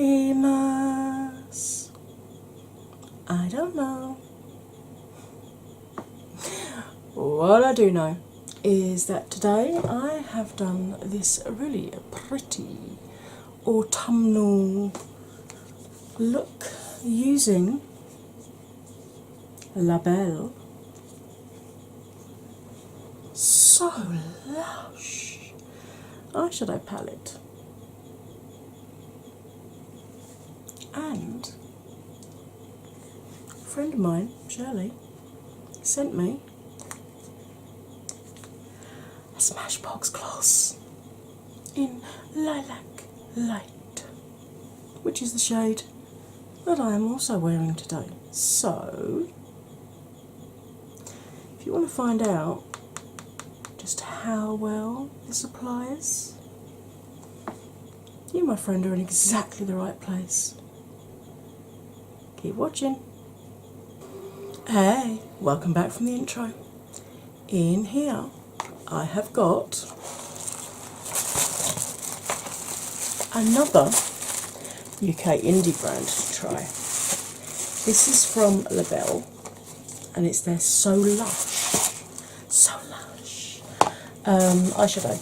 famous? I don't know. What I do know is that today I have done this really pretty autumnal look using LaBelle So Lush eyeshadow palette. And a friend of mine, Shirley, sent me a Smashbox gloss in Lilac Light, which is the shade that I am also wearing today. So, if you want to find out just how well this applies, you, my friend, are in exactly the right place. Keep watching. Hey, welcome back from the intro. In here, I have got another UK indie brand to try. This is from LaBelle, and it's their So Lush eyeshadow.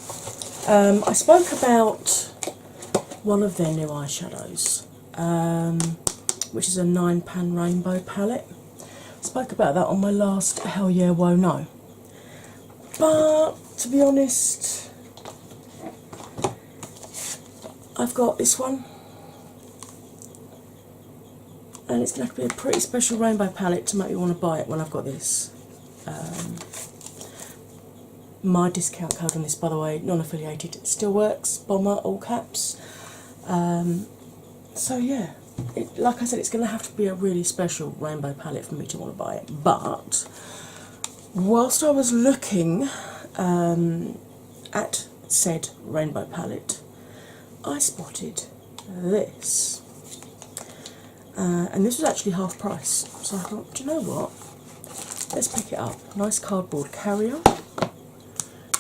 I spoke about one of their new eyeshadows, which is a 9-pan rainbow palette. I spoke about that on my last Hell Yeah Whoa No. But to be honest, I've got this one, and it's going to have to be a pretty special rainbow palette to make me want to buy it when I've got this. My discount code on this, by the way, non-affiliated, it still works, Bomber, all caps. So yeah, like I said, it's going to have to be a really special rainbow palette for me to want to buy it. But whilst I was looking at said rainbow palette, I spotted this. And this was actually half price. So I thought, do you know what? Let's pick it up. Nice cardboard carrier.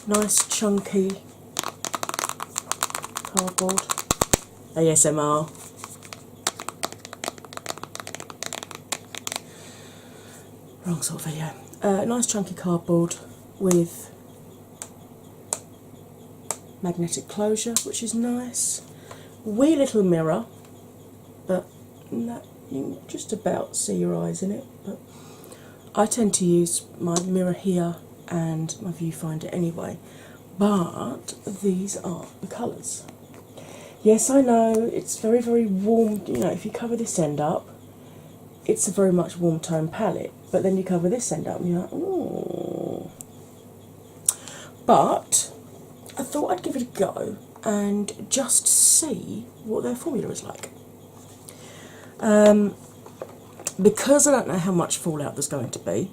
Nice chunky cardboard. ASMR. Wrong sort of video. Nice chunky cardboard with magnetic closure, which is nice. Wee little mirror, but no, you can just about see your eyes in it. But I tend to use my mirror here and my viewfinder anyway. But these are the colours. Yes, I know it's very, very warm. You know, if you cover this end up, it's a very much warm tone palette. But then you cover this end up, and you're like, ooh. But I thought I'd give it a go and just see what their formula is like. Because I don't know how much fallout there's going to be,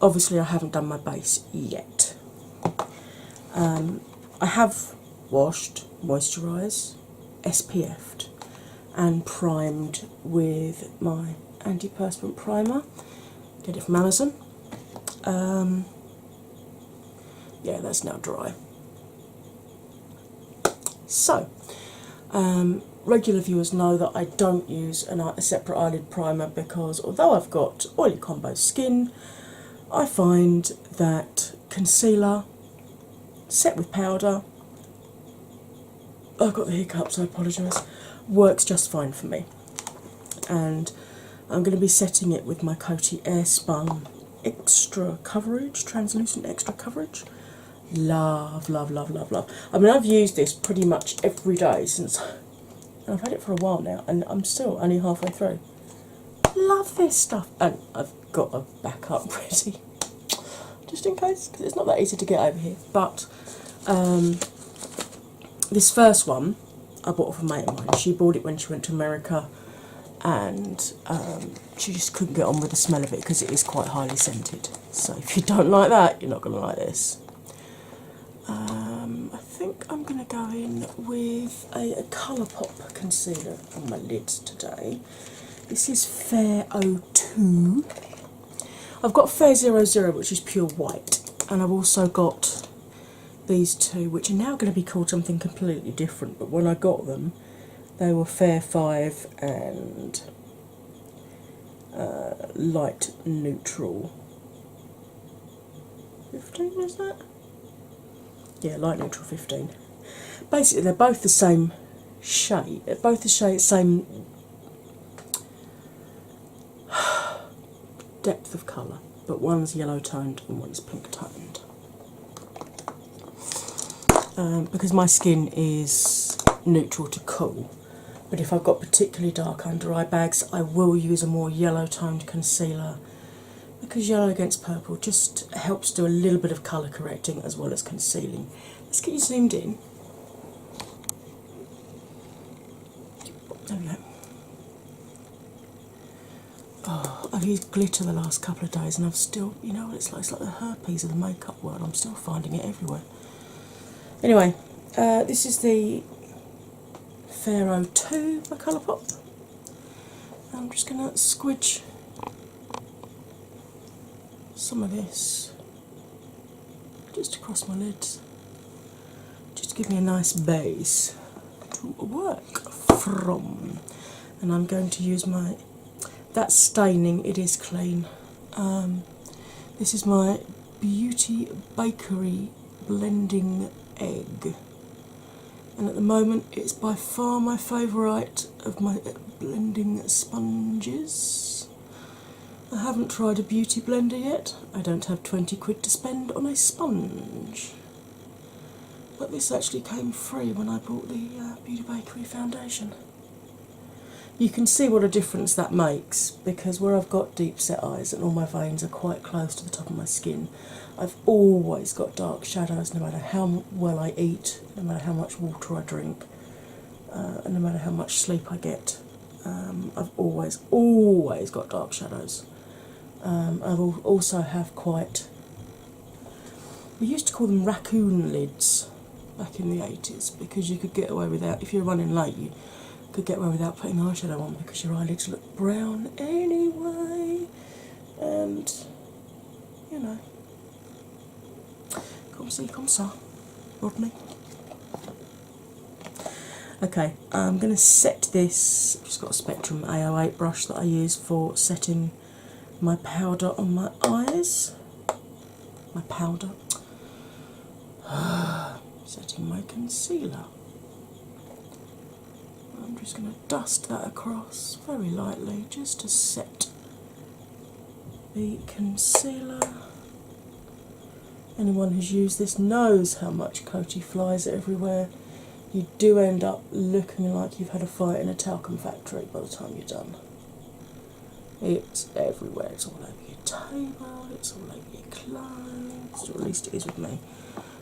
obviously I haven't done my base yet. I have washed, moisturised, SPF'd and primed with my antiperspirant primer. Get it from Amazon. Yeah, that's now dry. So, regular viewers know that I don't use a separate eyelid primer because although I've got oily combo skin, I find that concealer set with powder, I've got the hiccups, I apologise, works just fine for me. And I'm going to be setting it with my Coty Airspun Extra Coverage, Translucent Extra Coverage. Love, love, love, love, love. I mean, I've used this pretty much every day since, and I've had it for a while now, and I'm still only halfway through. Love this stuff. And I've got a backup ready, just in case, because it's not that easy to get over here. But this first one I bought off a mate of mine. She bought it when she went to America, and she just couldn't get on with the smell of it because it is quite highly scented. So if you don't like that, you're not going to like this. I think I'm going to go in with a Colourpop concealer on my lids today. This is Fair 02. I've got Fair 00, which is pure white, and I've also got these two, which are now going to be called something completely different, but when I got them, They were Fair 5 and Light Neutral 15, is that? Yeah, Light Neutral 15. Basically, they're both the same shade, both the same depth of colour, but one's yellow toned and one's pink toned. Because my skin is neutral to cool, but if I've got particularly dark under eye bags, I will use a more yellow toned concealer, because yellow against purple just helps do a little bit of colour correcting as well as concealing. Let's get you zoomed in. There we go. Oh, I've used glitter the last couple of days and I've still, you know what it's like the herpes of the makeup world, I'm still finding it everywhere. Anyway, this is the Fair 02 by Colourpop. I'm just going to squidge some of this just across my lids, just to give me a nice base to work from. And I'm going to use my, that's staining, it is clean. This is my Beauty Bakery Blending Egg, and at the moment it's by far my favourite of my blending sponges. I haven't tried a beauty blender yet. I don't have 20 quid to spend on a sponge, but this actually came free when I bought the Beauty Bakery foundation. You can see what a difference that makes, because where I've got deep set eyes and all my veins are quite close to the top of my skin, I've always got dark shadows no matter how well I eat, no matter how much water I drink, and no matter how much sleep I get. I've always got dark shadows. I've also have quite, we used to call them raccoon lids back in the 80s, because you could get away without, if you're running late, you could get away without putting eyeshadow on because your eyelids look brown anyway. And, you know, come see, come ça, Rodney. Okay, I'm going to set this, I've just got a Spectrum A08 brush that I use for setting my powder on my eyes. My powder. Setting my concealer. I'm just going to dust that across very lightly just to set the concealer. Anyone who's used this knows how much coaty flies everywhere. You do end up looking like you've had a fight in a talcum factory by the time you're done. It's everywhere, it's all over your table, it's all over your clothes, or at least it is with me.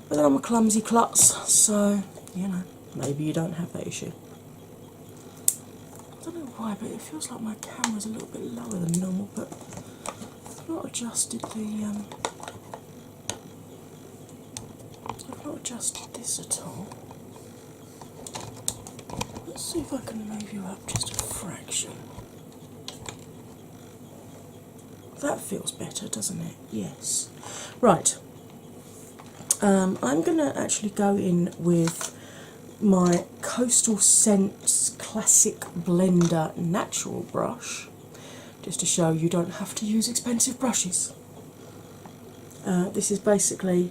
But then I'm a clumsy klutz, so, you know, maybe you don't have that issue. I don't know why, but it feels like my camera's a little bit lower than normal, but I've not adjusted the, I've not adjusted this at all. Let's see if I can move you up just a fraction. That feels better, doesn't it? Yes. Right. I'm going to actually go in with my Coastal Scents Classic Blender Natural brush, just to show you don't have to use expensive brushes. This is basically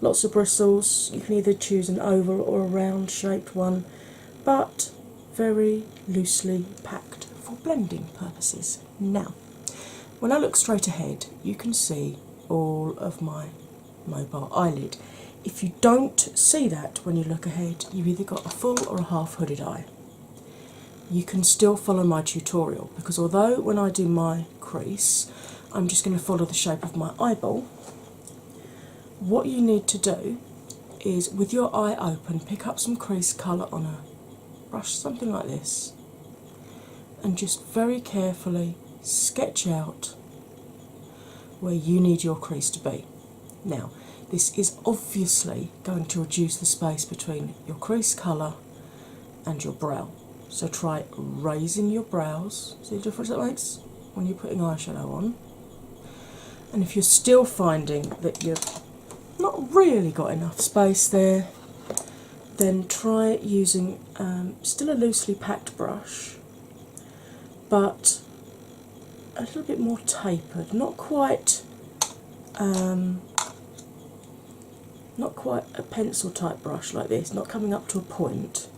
lots of bristles. You can either choose an oval or a round shaped one, but very loosely packed for blending purposes. Now, when I look straight ahead, you can see all of my mobile eyelid. If you don't see that when you look ahead, you've either got a full or a half hooded eye. You can still follow my tutorial, because although when I do my crease, I'm just going to follow the shape of my eyeball, what you need to do is, with your eye open, pick up some crease colour on a brush, something like this, and just very carefully sketch out where you need your crease to be. Now, this is obviously going to reduce the space between your crease colour and your brow. So try raising your brows. See the difference that makes when you're putting eyeshadow on? And if you're still finding that you've not really got enough space there, then try using still a loosely packed brush, but a little bit more tapered, not quite a pencil type brush like this, not coming up to a point.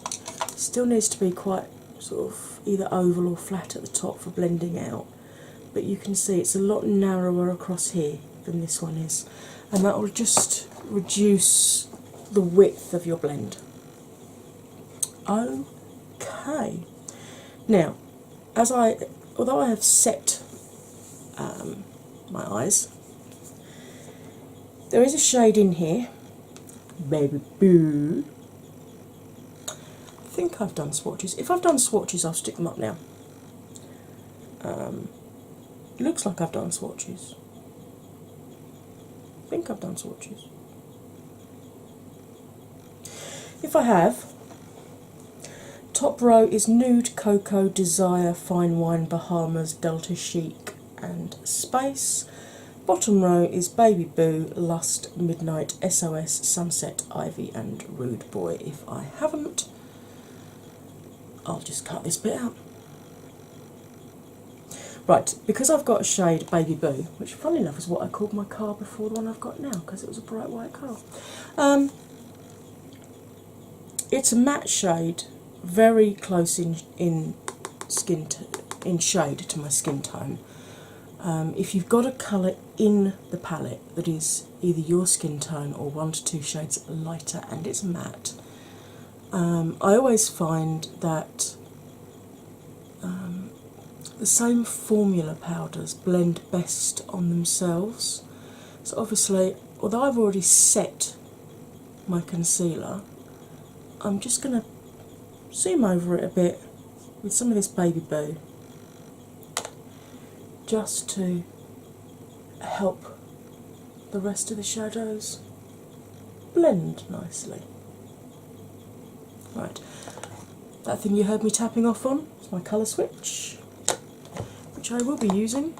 Still needs to be quite sort of either oval or flat at the top for blending out, but you can see it's a lot narrower across here than this one is, and that will just reduce the width of your blend. Okay, now although I have set my eyes, there is a shade in here, Baby Boo. I think I've done swatches. If I've done swatches, I'll stick them up now. Looks like I've done swatches. I think I've done swatches. If I have, top row is Nude Cocoa, Desire, Fine Wine, Bahamas, Delta Chic and Space. Bottom row is Baby Boo, Lust, Midnight, SOS, Sunset, Ivy and Rude Boy. If I haven't, I'll just cut this bit out. Right, because I've got a shade Baby Boo, which funnily enough is what I called my car before the one I've got now, because it was a bright white car. It's a matte shade, very close in shade to my skin tone. If you've got a colour in the palette that is either your skin tone or 1 to 2 shades lighter and it's matte, I always find that the same formula powders blend best on themselves. So obviously, although I've already set my concealer, I'm just going to zoom over it a bit with some of this Baby Boo, just to help the rest of the shadows blend nicely. Right, that thing you heard me tapping off on is my colour switch, which I will be using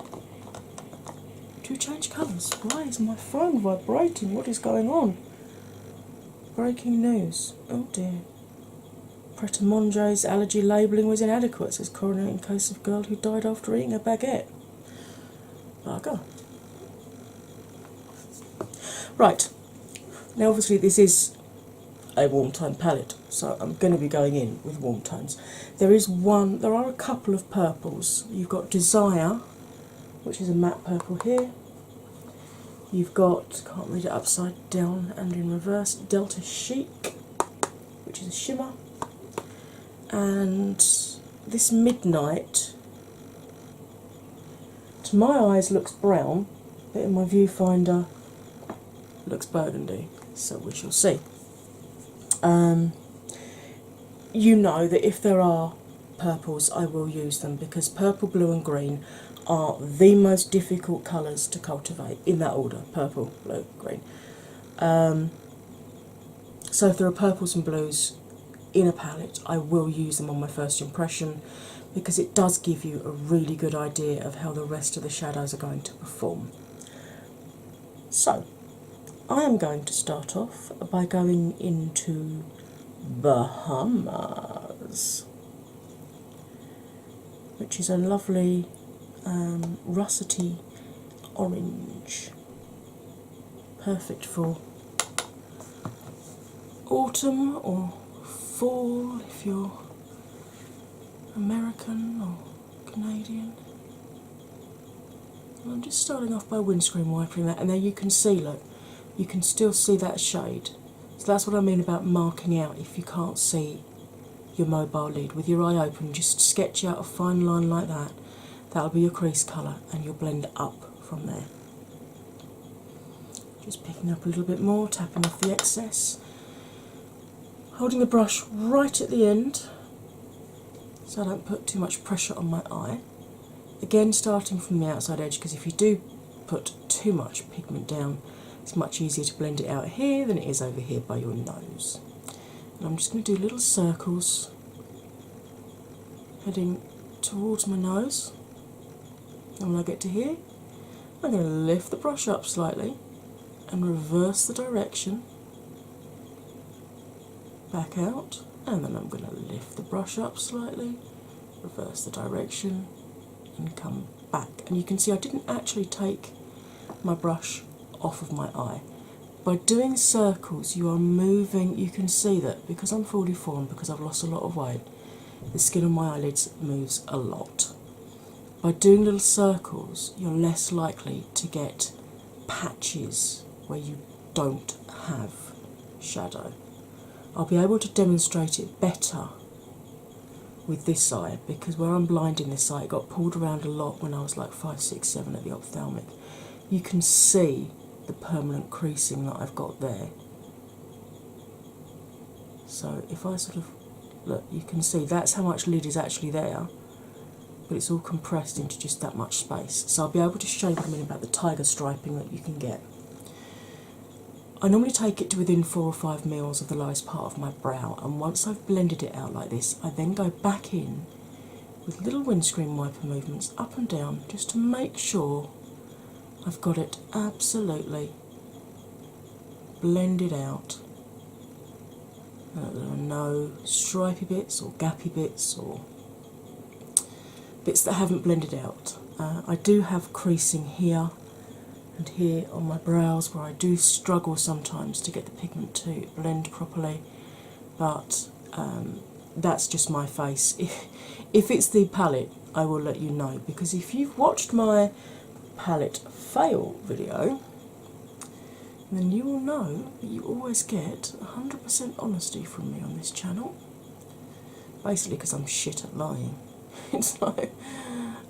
to change colours. Why is my phone vibrating? What is going on? Breaking news. Oh dear. Pret a Manger's allergy labelling was inadequate, says coroner in case of girl who died after eating a baguette. Bugger. Right, now obviously this is a warm tone palette, so I'm going to be going in with warm tones. There are a couple of purples. You've got Desire, which is a matte purple here. You've got, can't read it upside down and in reverse, Delta Chic, which is a shimmer. And this Midnight, to my eyes looks brown, but in my viewfinder looks burgundy, so we shall see. You know that if there are purples, I will use them, because purple, blue and green are the most difficult colours to cultivate, in that order: purple, blue, green. So if there are purples and blues in a palette, I will use them on my first impression, because it does give you a really good idea of how the rest of the shadows are going to perform. So, I am going to start off by going into Bahamas, which is a lovely russety orange, perfect for autumn or fall if you're American or Canadian. I'm just starting off by windscreen wiping that, and there you can see, look, you can still see that shade. So that's what I mean about marking out if you can't see your mobile lid. With your eye open, just sketch out a fine line like that. That'll be your crease colour, and you'll blend up from there. Just picking up a little bit more, tapping off the excess. Holding the brush right at the end so I don't put too much pressure on my eye. Again, starting from the outside edge, because if you do put too much pigment down, it's much easier to blend it out here than it is over here by your nose. And I'm just going to do little circles heading towards my nose. And when I get to here, I'm going to lift the brush up slightly and reverse the direction, back out, and then I'm going to lift the brush up slightly, reverse the direction, and come back. And you can see I didn't actually take my brush off of my eye. By doing circles, you are moving. You can see that because I'm 44 and because I've lost a lot of weight, the skin on my eyelids moves a lot. By doing little circles, you're less likely to get patches where you don't have shadow. I'll be able to demonstrate it better with this eye because where I'm blind in this eye, it got pulled around a lot when I was like 5, 6, 7 at the ophthalmic. You can see the permanent creasing that I've got there. So if I sort of look, you can see that's how much lid is actually there, but it's all compressed into just that much space. So I'll be able to show you in a minute about the tiger striping that you can get. I normally take it to within 4 or 5 mils of the lowest part of my brow, and once I've blended it out like this, I then go back in with little windscreen wiper movements up and down just to make sure I've got it absolutely blended out. There are no stripy bits or gappy bits or bits that haven't blended out. I do have creasing here and here on my brows where I do struggle sometimes to get the pigment to blend properly, but that's just my face. If it's the palette, I will let you know, because if you've watched my palette fail video, then you will know that you always get 100% honesty from me on this channel. Basically because I'm shit at lying. It's like,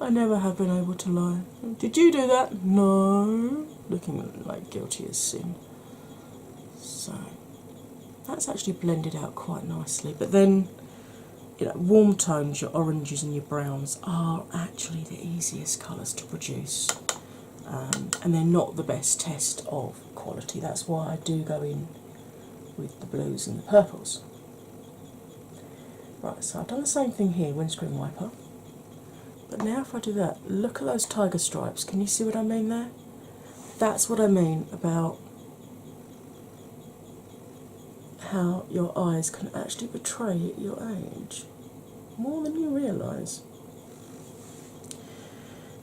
I never have been able to lie. Did you do that? No. Looking like guilty as sin. So, that's actually blended out quite nicely. But then, you know, warm tones, your oranges and your browns are actually the easiest colours to produce. And they're not the best test of quality. That's why I do go in with the blues and the purples. Right, so I've done the same thing here, windscreen wiper. But now if I do that, look at those tiger stripes. Can you see what I mean there? That's what I mean about how your eyes can actually betray your age more than you realise.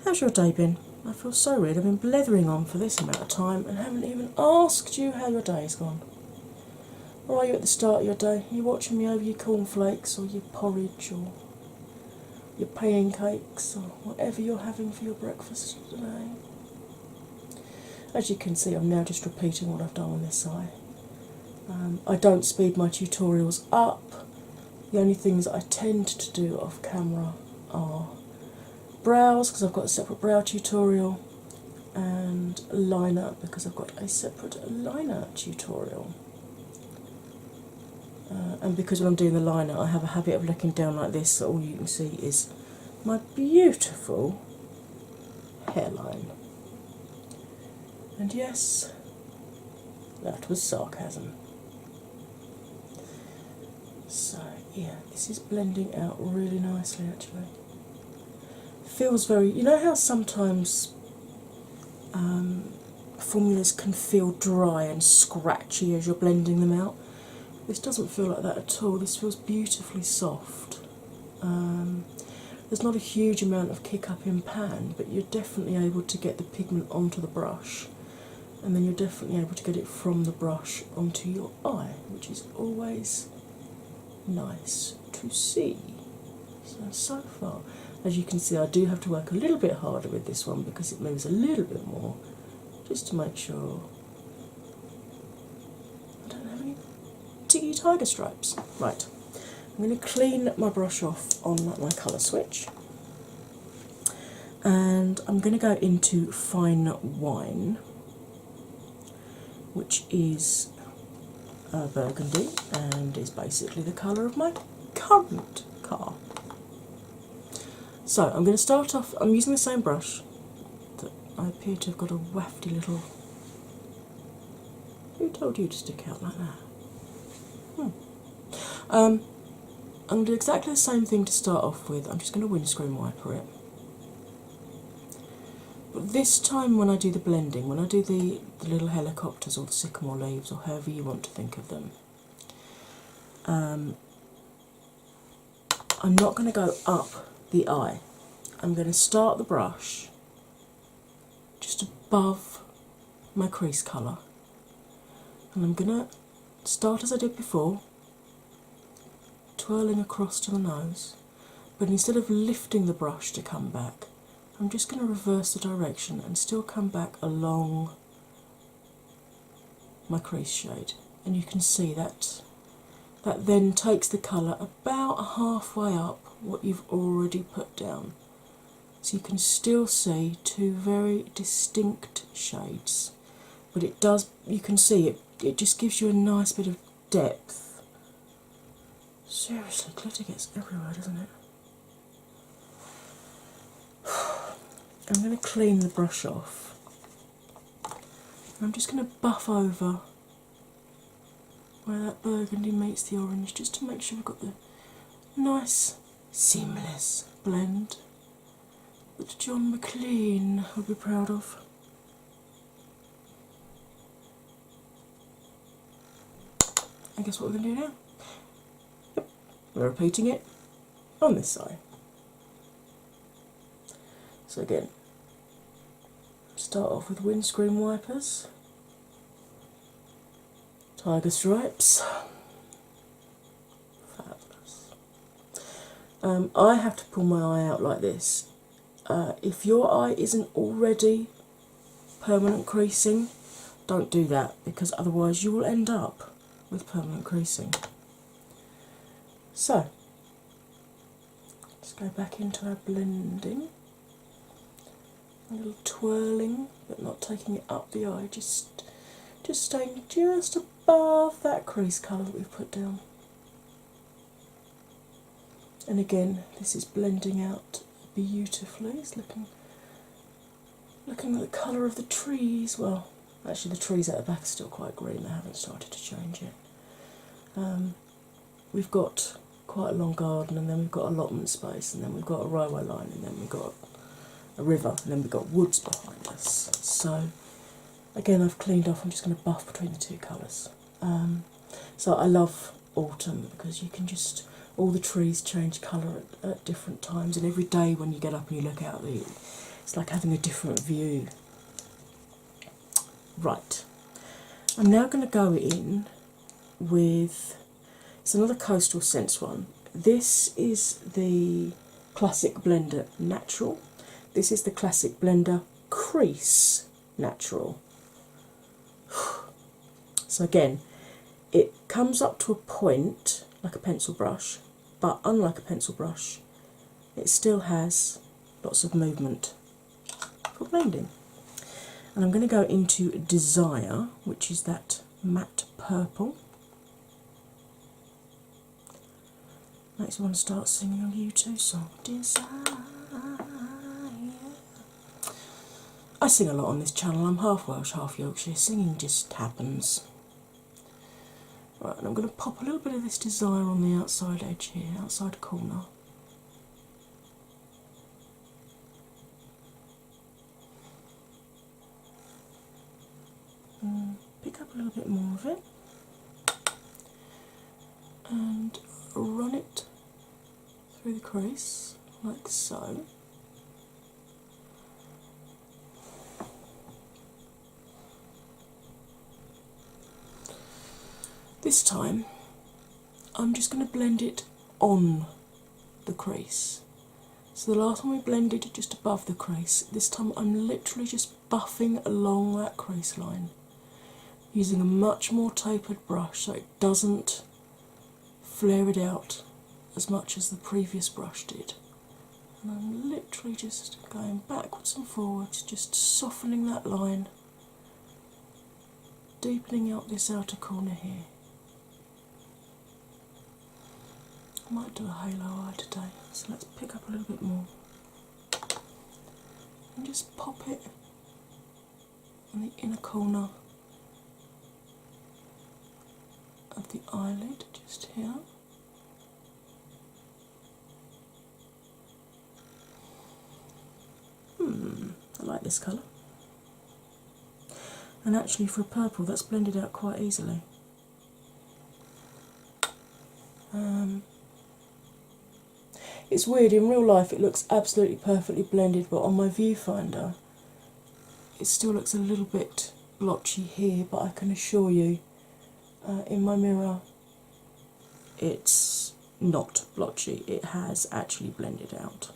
How's your day been? I feel so weird. I've been blethering on for this amount of time and haven't even asked you how your day's gone. Or are you at the start of your day? Are you watching me over your cornflakes or your porridge or your pancakes or whatever you're having for your breakfast today? As you can see, I'm now just repeating what I've done on this eye. I don't speed my tutorials up. The only things that I tend to do off camera are brows, because I've got a separate brow tutorial, and liner, because I've got a separate liner tutorial. And because when I'm doing the liner, I have a habit of looking down like this, so all you can see is my beautiful hairline. And yes, that was sarcasm. So yeah, this is blending out really nicely actually. Feels very, you know how sometimes formulas can feel dry and scratchy as you're blending them out? This doesn't feel like that at all. This feels beautifully soft. There's not a huge amount of kick up in pan, but you're definitely able to get the pigment onto the brush, and then you're definitely able to get it from the brush onto your eye, which is always nice to see. So far, as you can see, I do have to work a little bit harder with this one because it moves a little bit more, just to make sure I don't have any tiggy tiger stripes. Right, I'm going to clean my brush off on my colour switch, and I'm going to go into Fine Wine, which is burgundy and is basically the colour of my current car. So I'm going to start off, I'm using the same brush that I appear to have got a wafty little... Who told you to stick out like that? I'm going to do exactly the same thing to start off with. I'm just going to windscreen wiper it. But this time when I do the blending, when I do the little helicopters or the sycamore leaves or however you want to think of them, I'm not going to go up the eye. I'm going to start the brush just above my crease colour, and I'm going to start as I did before, twirling across to the nose, but instead of lifting the brush to come back, I'm just going to reverse the direction and still come back along my crease shade. And you can see that then takes the colour about halfway up what you've already put down. So you can still see two very distinct shades, but it does, you can see it just gives you a nice bit of depth. Seriously, glitter gets everywhere, doesn't it? I'm going to clean the brush off. I'm just going to buff over where that burgundy meets the orange, just to make sure we've got the nice seamless blend that John McLean would be proud of. And guess what we're going to do now? Yep, we're repeating it on this side. So again, start off with windscreen wipers, tiger stripes. Fabulous. I have to pull my eye out like this. If your eye isn't already permanent creasing, don't do that, because otherwise you will end up with permanent creasing. So, let's go back into our blending. A little twirling, but not taking it up the eye, just staying just above that crease colour that we've put down. And again, this is blending out beautifully. It's looking at the colour of the trees. Well, actually the trees at the back are still quite green, they haven't started to change yet. We've got quite a long garden, and then we've got allotment space, and then we've got a railway line, and then we've got a river, and then we've got woods behind us. So again, I've cleaned off, I'm just going to buff between the two colours. So I love autumn because you can just, all the trees change colour at different times, and every day when you get up and you look out, it's like having a different view. Right, I'm now going to go in with, it's another Coastal Scents one. This is the Classic Blender Natural. This is the Classic Blender Crease Natural. So again, it comes up to a point like a pencil brush, but unlike a pencil brush, it still has lots of movement for blending. And I'm going to go into Desire, which is that matte purple. Makes me want to start singing a U2 song. Desire. I sing a lot on this channel. I'm half Welsh, half Yorkshire. Singing just happens. Right, and I'm going to pop a little bit of this Desire on the outside edge here, outside corner. Pick up a little bit more of it and run it through the crease like so. This time I'm just going to blend it on the crease. So the last one we blended just above the crease. This time I'm literally just buffing along that crease line, using a much more tapered brush so it doesn't flare it out as much as the previous brush did. And I'm literally just going backwards and forwards, just softening that line, deepening out this outer corner here. I might do a halo eye today, so let's pick up a little bit more and just pop it on the inner corner of the eyelid, just here. I like this colour. And actually for a purple that's blended out quite easily. It's weird, in real life it looks absolutely perfectly blended, but on my viewfinder it still looks a little bit blotchy here, but I can assure you in my mirror it's not blotchy, it has actually blended out.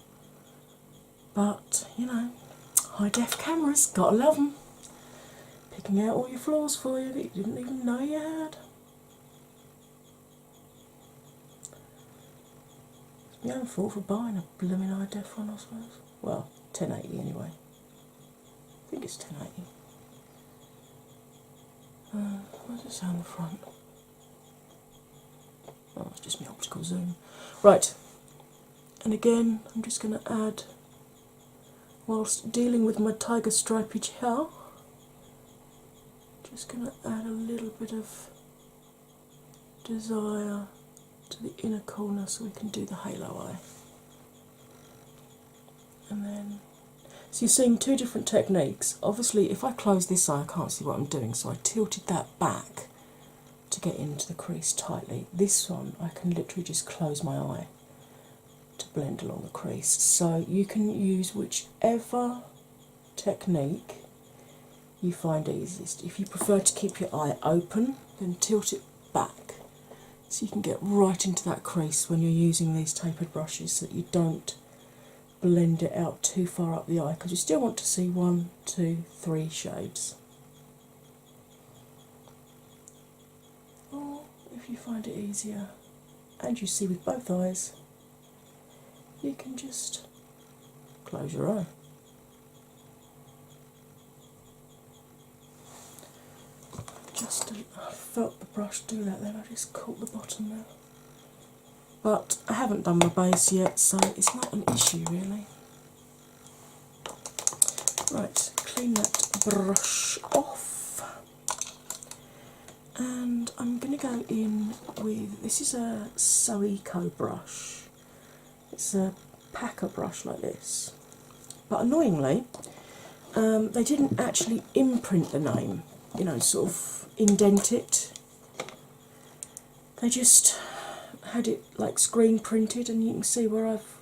But, you know, high def cameras, gotta love them. Picking out all your flaws for you that you didn't even know you had. It's my own fault for buying a blooming high def one, I suppose. Well, 1080 anyway. I think it's 1080. What does it say on the front? Oh, it's just my optical zoom. Right, and again, I'm just going to add, whilst dealing with my tiger stripy hair, just going to add a little bit of desire to the inner corner so we can do the halo eye. And then, so you're seeing two different techniques. Obviously, if I close this eye, I can't see what I'm doing, so I tilted that back to get into the crease tightly. This one, I can literally just close my eye to blend along the crease. So you can use whichever technique you find easiest. If you prefer to keep your eye open, then tilt it back so you can get right into that crease when you're using these tapered brushes, so that you don't blend it out too far up the eye, because you still want to see 1, 2, 3 shades. Or if you find it easier and you see with both eyes, you can just close your eye. I felt the brush do that then, I just caught the bottom there. But I haven't done my base yet, so it's not an issue really. Right, clean that brush off. And I'm going to go in with, this is a So Eco brush. It's a packer brush like this. But annoyingly, they didn't actually imprint the name, you know, sort of indent it. They just had it like screen printed, and you can see where I've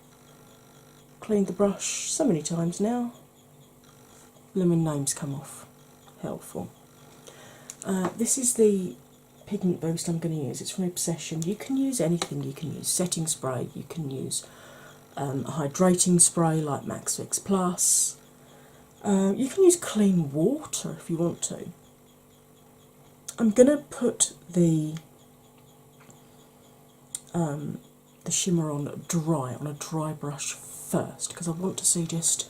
cleaned the brush so many times now. Blooming names come off. Helpful. This is the pigment boost I'm going to use. It's from Obsession. You can use anything. You can use setting spray. You can use a hydrating spray like Max Fix Plus. You can use clean water if you want to. I'm going to put the shimmer on a dry brush first, because I want to see just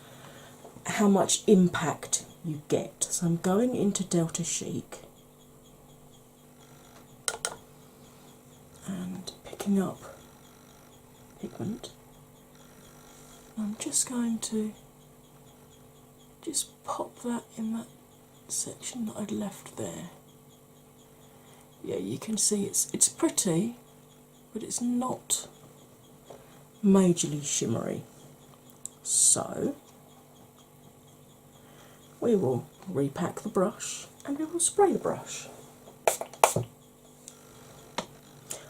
how much impact you get. So I'm going into Delta Chic and picking up pigment. I'm just going to just pop that in that section that I'd left there. Yeah, you can see it's pretty, but it's not majorly shimmery. So we will repack the brush and we will spray the brush.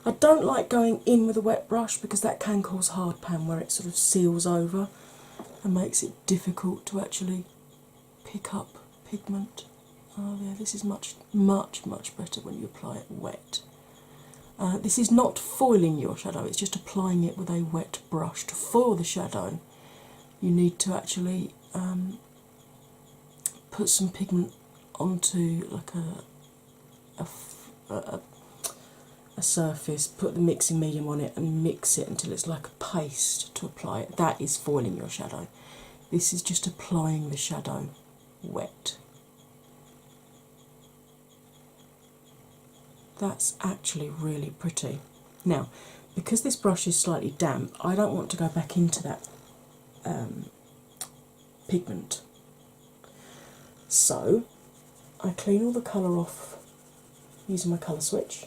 I don't like going in with a wet brush because that can cause hard pan, where it sort of seals over and makes it difficult to actually pick up pigment. Oh yeah, this is much better when you apply it wet. This is not foiling your shadow, it's just applying it with a wet brush. To foil the shadow, you need to actually put some pigment onto like a surface, put the mixing medium on it and mix it until it's like a paste to apply it. That is foiling your shadow. This is just applying the shadow wet. That's actually really pretty. Now, because this brush is slightly damp, I don't want to go back into that pigment. So, I clean all the colour off using my colour switch.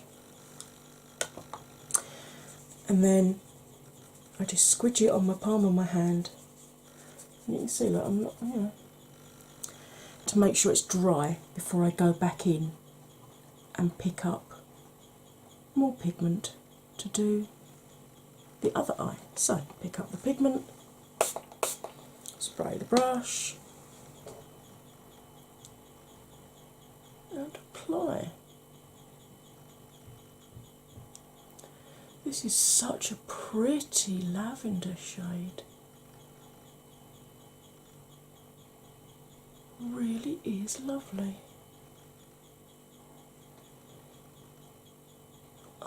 And then I just squidge it on my palm of my hand. And you can see that I'm not, you know, to make sure it's dry before I go back in and pick up more pigment to do the other eye. So pick up the pigment, spray the brush, and apply. This is such a pretty lavender shade. Really is lovely.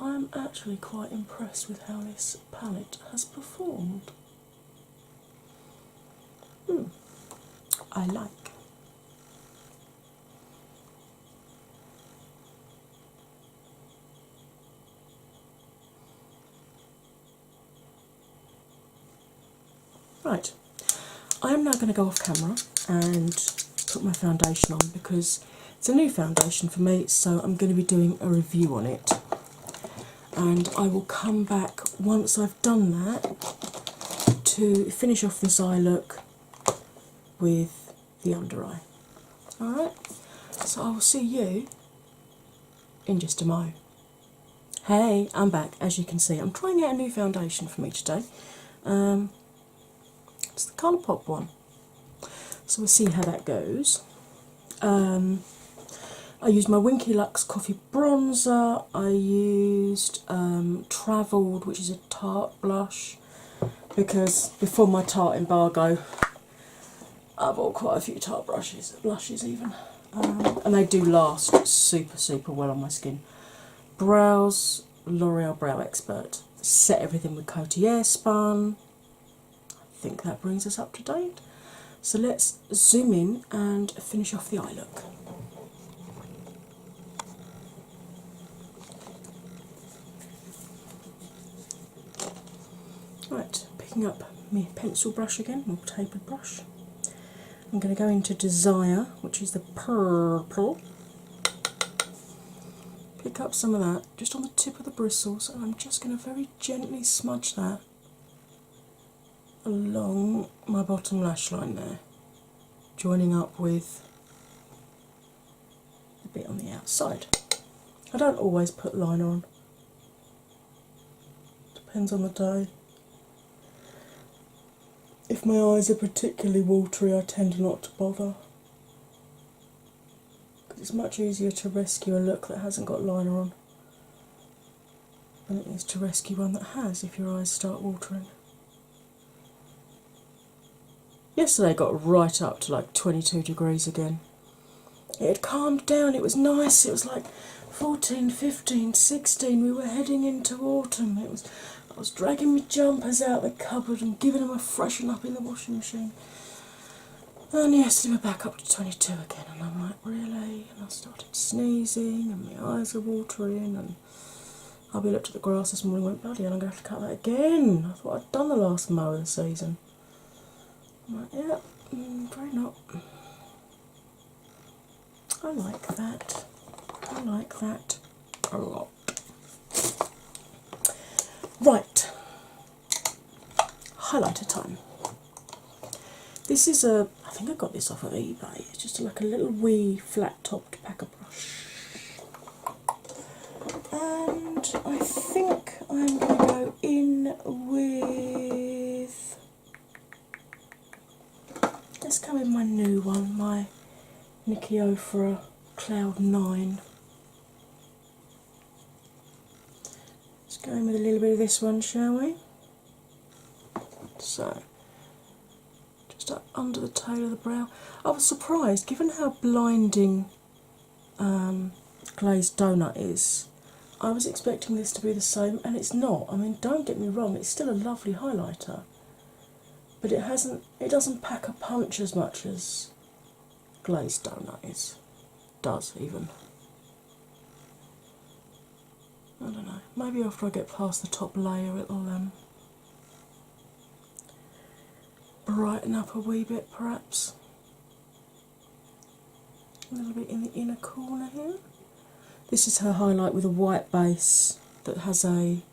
I'm actually quite impressed with how this palette has performed. I like. Right, I am now going to go off camera and put my foundation on because it's a new foundation for me, so I'm going to be doing a review on it. And I will come back once I've done that to finish off this eye look with the under eye. Alright, so I will see you in just a mo. Hey, I'm back. As you can see, I'm trying out a new foundation for me today. It's the Colourpop one. So we'll see how that goes. I used my Winky Lux Coffee Bronzer. I used Travelled, which is a Tarte blush, because before my Tarte embargo, I bought quite a few Tarte blushes even, and they do last super well on my skin. Brows, L'Oreal Brow Expert. Set everything with Coty Airspun. I think that brings us up to date. So let's zoom in and finish off the eye look. Right, picking up my pencil brush again, my tapered brush. I'm going to go into Desire, which is the purple. Pick up some of that just on the tip of the bristles, and I'm just going to very gently smudge that along my bottom lash line there, joining up with the bit on the outside. I don't always put liner on, depends on the day. If my eyes are particularly watery, I tend not to bother, because it's much easier to rescue a look that hasn't got liner on than it is to rescue one that has if your eyes start watering. Yesterday I got right up to like 22 degrees again. It had calmed down, it was nice, it was like 14, 15, 16, we were heading into autumn. I was dragging my jumpers out the cupboard and giving them a freshen up in the washing machine. And yesterday we're back up to 22 again, and I'm like, really? And I started sneezing and my eyes are watering, and hubby looked at the grass this morning and went, bloody hell, I'm going to have to cut that again. I thought I'd done the last mow of the season. I'm like, yeah, very not. I like that. I like that a lot. Right, highlighter time. This is I think I got this off of eBay. It's just like a little wee flat-topped packer brush. And I think I'm going to go in with, let's go with my new one, my Nikki Ofra Cloud 9. Go in with a little bit of this one, shall we? So, just up under the tail of the brow. I was surprised, given how blinding glazed donut is. I was expecting this to be the same, and it's not. I mean, don't get me wrong, it's still a lovely highlighter, but it doesn't pack a punch as much as glazed donut does even. I don't know, maybe after I get past the top layer it'll brighten up a wee bit perhaps. A little bit in the inner corner here. This is her highlight with a white base that has a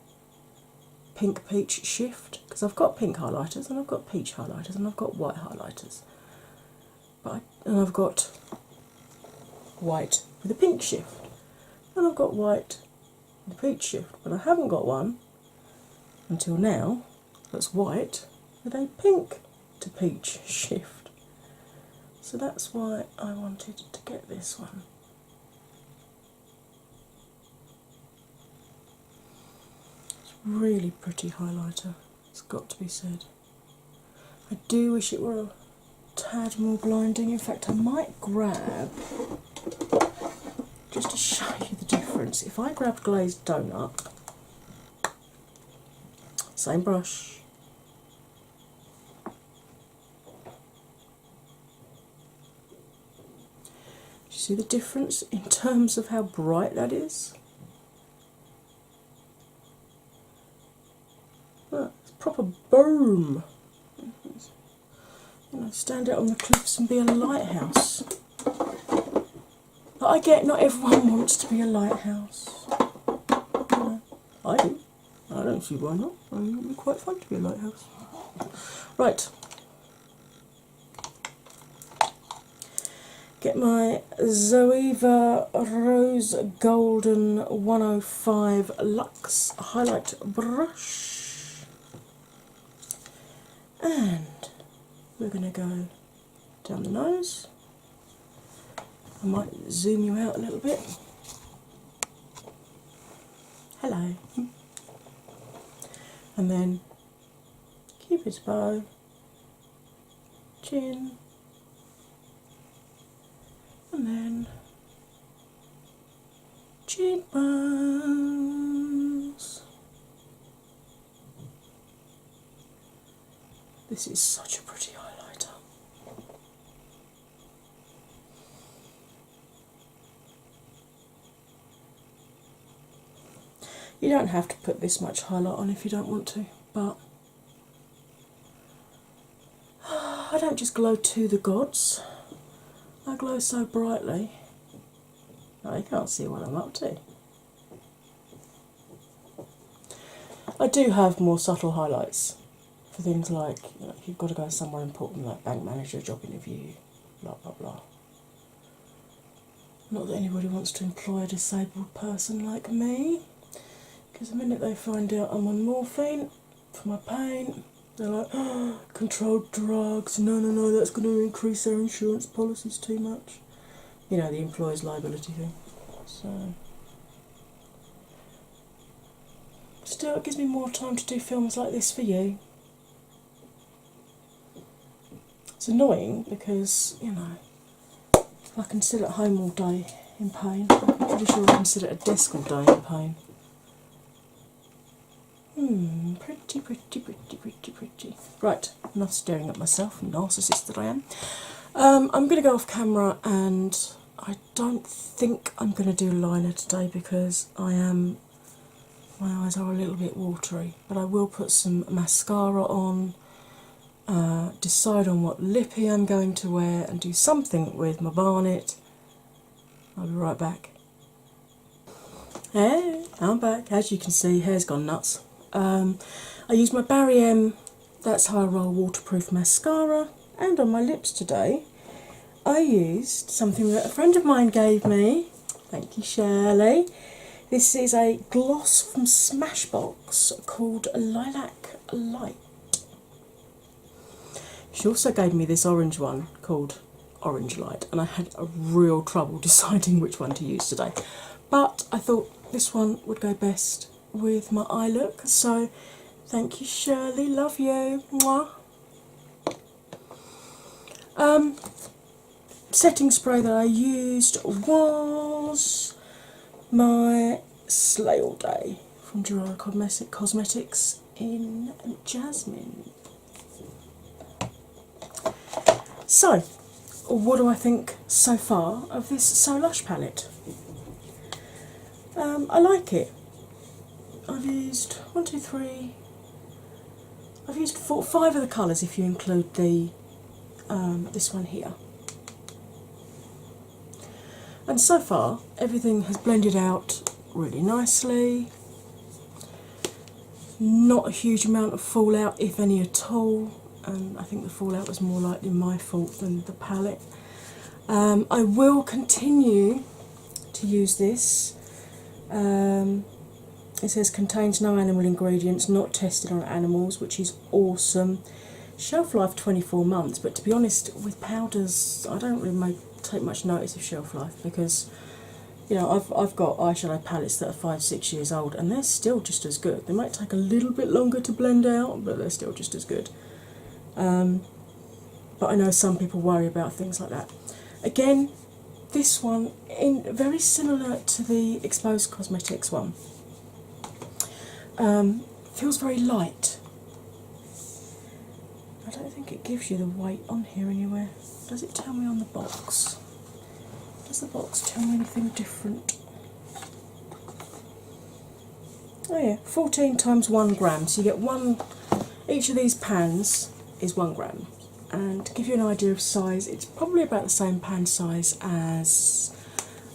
pink peach shift, because I've got pink highlighters and I've got peach highlighters and I've got white highlighters. And I've got white with a pink shift. And I've got white the peach shift, but I haven't got one until now that's white with a pink to peach shift. So that's why I wanted to get this one. It's a really pretty highlighter, it's got to be said. I do wish it were a tad more blinding. In fact, I might grab, just to show you the difference, if I grabbed Glazed Donut, same brush, do you see the difference in terms of how bright that is? Look, it's proper boom. You know, stand out on the cliffs and be a lighthouse. But I get not everyone wants to be a lighthouse. You know, I do. I don't see why not. I think it'd be quite fun to be a lighthouse. Right. Get my Zoeva Rose Golden 105 Luxe highlight brush. And we're going to go down the nose. I might zoom you out a little bit. Hello. And then Cupid's bow, chin, and then cheekbones. This is such a pretty highlighter. You don't have to put this much highlight on if you don't want to, but I don't just glow to the gods. I glow so brightly that you can't see what I'm up to. I do have more subtle highlights for things like, you know, if you've got to go somewhere important like bank manager, job interview, blah blah blah. Not that anybody wants to employ a disabled person like me, because the minute they find out I'm on morphine for my pain, they're like, oh, controlled drugs, no, that's going to increase their insurance policies too much. You know, the employer's liability thing. So, still, it gives me more time to do films like this for you. It's annoying because, you know, I can sit at home all day in pain. I'm pretty sure I can sit at a desk all day in pain. Pretty. Right, enough staring at myself, narcissist that I am. I'm going to go off camera, and I don't think I'm going to do liner today because my eyes are a little bit watery. But I will put some mascara on, decide on what lippy I'm going to wear, and do something with my Barnet. I'll be right back. Hey, I'm back. As you can see, hair's gone nuts. I used my Barry M That's How I Roll waterproof mascara, and on my lips today I used something that a friend of mine gave me. Thank you, Shirley. This is a gloss from Smashbox called Lilac Light. She also gave me this orange one called Orange Light, and I had a real trouble deciding which one to use today. But I thought this one would go best with my eye look, so thank you, Shirley, love you. Mwah. Setting spray that I used was my Slay All Day from Gerard Cosmetics in Jasmine. So, what do I think so far of this So Lush palette? I like it. I've used I've used 5 of the colours if you include the this one here. And so far, everything has blended out really nicely. Not a huge amount of fallout, if any at all. And I think the fallout was more likely my fault than the palette. I will continue to use this It says contains no animal ingredients, not tested on animals, which is awesome. Shelf life 24 months, but to be honest, with powders, I don't really take much notice of shelf life because, you know, I've got eyeshadow palettes that are 5-6 years old and they're still just as good. They might take a little bit longer to blend out, but they're still just as good. But I know some people worry about things like that. Again, this one, very similar to the Exposed Cosmetics one, feels very light. I don't think it gives you the weight on here anywhere. Does it tell me on the box? Does the box tell me anything different? Oh yeah, 14 times 1 gram. So you get one, each of these pans is 1 gram. And to give you an idea of size, it's probably about the same pan size as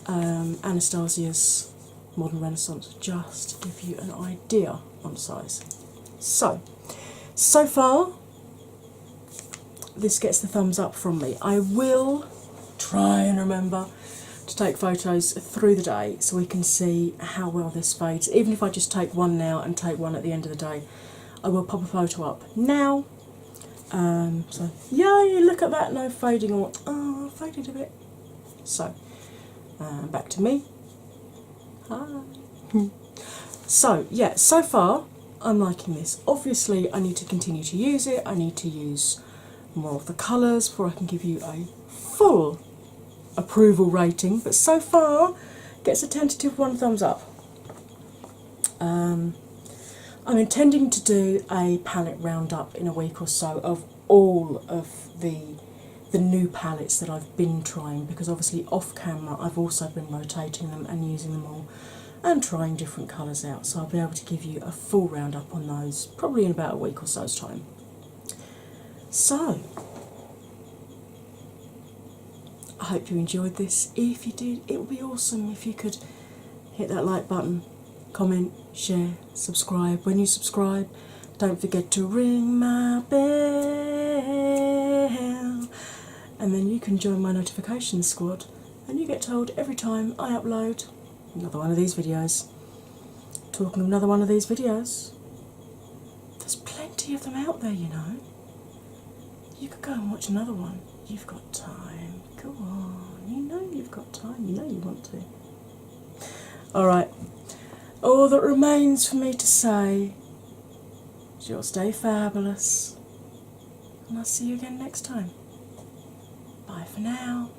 Anastasia's Modern Renaissance, just to give you an idea on size. So far, this gets the thumbs up from me. I will try and remember to take photos through the day so we can see how well this fades. Even if I just take one now and take one at the end of the day, I will pop a photo up now. So, yay, look at that, no fading or, oh, faded a bit. So, back to me. Hi. So, yeah, so far I'm liking this. Obviously, I need to continue to use it. I need to use more of the colours before I can give you a full approval rating. But so far, gets a tentative 1 thumbs up. I'm intending to do a palette roundup in a week or so of all of the new palettes that I've been trying, because obviously off camera I've also been rotating them and using them all and trying different colours out, so I'll be able to give you a full roundup on those probably in about a week or so's time. So, I hope you enjoyed this. If you did, it would be awesome if you could hit that like button, comment, share, subscribe. When you subscribe, don't forget to ring my bell, and then you can join my notification squad and you get told every time I upload another one of these videos. Talking of another one of these videos, there's plenty of them out there, you know. You could go and watch another one. You've got time. Go on. You know you've got time. You know you want to. Alright. All that remains for me to say is you'll stay fabulous. And I'll see you again next time. Bye for now.